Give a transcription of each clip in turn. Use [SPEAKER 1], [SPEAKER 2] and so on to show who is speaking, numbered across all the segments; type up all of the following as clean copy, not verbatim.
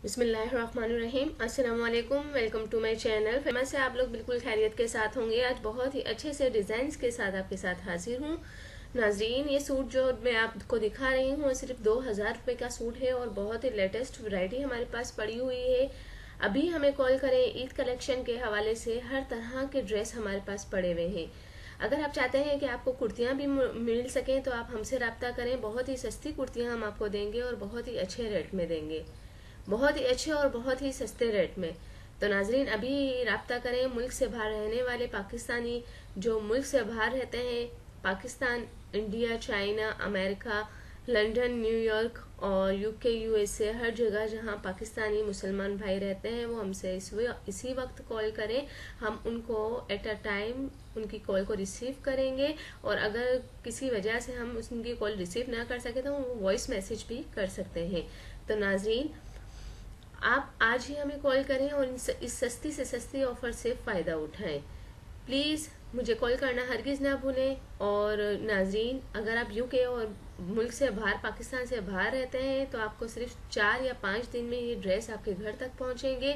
[SPEAKER 1] बिस्मिल्लाहिर्रहमानिर्रहीम। अस्सलाम वालेकुम, welcome to my channel. Famous से आप लोग बिल्कुल खैरियत के साथ होंगे। आज बहुत ही अच्छे से डिज़ाइंस के साथ आपके साथ हाजिर हूँ। नाजरीन, ये सूट जो मैं आपको दिखा रही हूँ सिर्फ 2000 रुपये का सूट है और बहुत ही लेटेस्ट वैरायटी हमारे पास पड़ी हुई है। अभी हमें कॉल करें। ईद कलेक्शन के हवाले से हर तरह के ड्रेस हमारे पास पड़े हुए हैं। अगर आप चाहते हैं कि आपको कुर्तियाँ भी मिल सकें तो आप हमसे रब्ता करें। बहुत ही सस्ती कुर्तियाँ हम आपको देंगे और बहुत ही अच्छे रेट में देंगे, बहुत ही अच्छे और बहुत ही सस्ते रेट में। तो नाजरीन, अभी रब्ता करें। मुल्क से बाहर रहने वाले पाकिस्तानी जो मुल्क से बाहर रहते हैं, Pakistan, India, China, America, London, New York और यूके, यूएसए, हर जगह जहां पाकिस्तानी मुसलमान भाई रहते हैं वो हमसे इसी वक्त कॉल करें। हम उनको एट अ टाइम उनकी कॉल को रिसीव करेंगे और अगर किसी वजह से हम उनकी कॉल रिसीव ना कर सके तो वो वॉइस मैसेज भी कर सकते हैं। तो नाजरीन, आप आज ही हमें कॉल करें और इस सस्ती से सस्ती ऑफर से फ़ायदा उठाएं। प्लीज़ मुझे कॉल करना हरगिज़ ना भूलें। और नाजरीन, अगर आप यूके और मुल्क से बाहर, पाकिस्तान से बाहर रहते हैं तो आपको सिर्फ 4 या 5 दिन में ये ड्रेस आपके घर तक पहुंचेंगे।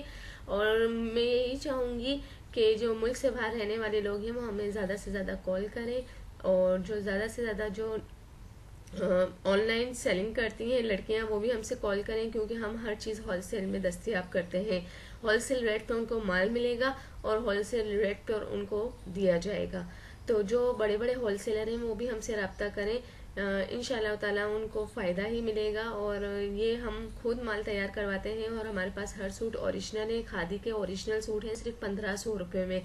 [SPEAKER 1] और मैं यही चाहूँगी कि जो मुल्क से बाहर रहने वाले लोग हैं वो हमें ज़्यादा से ज़्यादा कॉल करें और जो ज़्यादा से ज़्यादा जो ऑनलाइन सेलिंग करती हैं लड़कियां वो भी हमसे कॉल करें, क्योंकि हम हर चीज़ होलसेल में दस्तयाब करते हैं। होलसेल रेट पे उनको माल मिलेगा और होलसेल रेट पे उनको दिया जाएगा। तो जो बड़े बड़े होलसेलर हैं वो भी हमसे रब्ता करें। इंशाल्लाह ताला उनको फ़ायदा ही मिलेगा। और ये हम खुद माल तैयार करवाते हैं और हमारे पास हर सूट ओरिजिनल है। खादी के ओरिजिनल सूट हैं सिर्फ 1500 रुपये में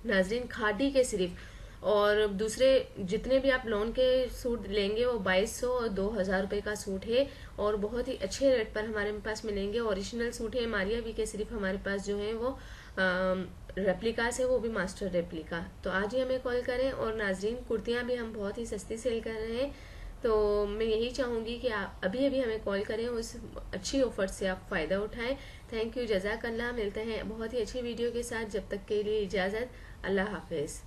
[SPEAKER 1] नाजरीन, खादी के सिर्फ। और दूसरे जितने भी आप लोन के सूट लेंगे वो 2200 और 2000 रुपये का सूट है और बहुत ही अच्छे रेट पर हमारे पास मिलेंगे। ओरिजिनल सूट है मारिया भी के, सिर्फ हमारे पास जो है वो रेप्लिका से, वो भी मास्टर रेप्लिका। तो आज ही हमें कॉल करें। और नाजरीन, कुर्तियाँ भी हम बहुत ही सस्ती सेल कर रहे हैं। तो मैं यही चाहूँगी कि आप अभी अभी हमें कॉल करें, उस अच्छी ऑफर से आप फ़ायदा उठाएं। थैंक यू, जज़ाकल्लाह। मिलते हैं बहुत ही अच्छी वीडियो के साथ। जब तक के लिए इजाज़त, अल्लाह हाफिज़।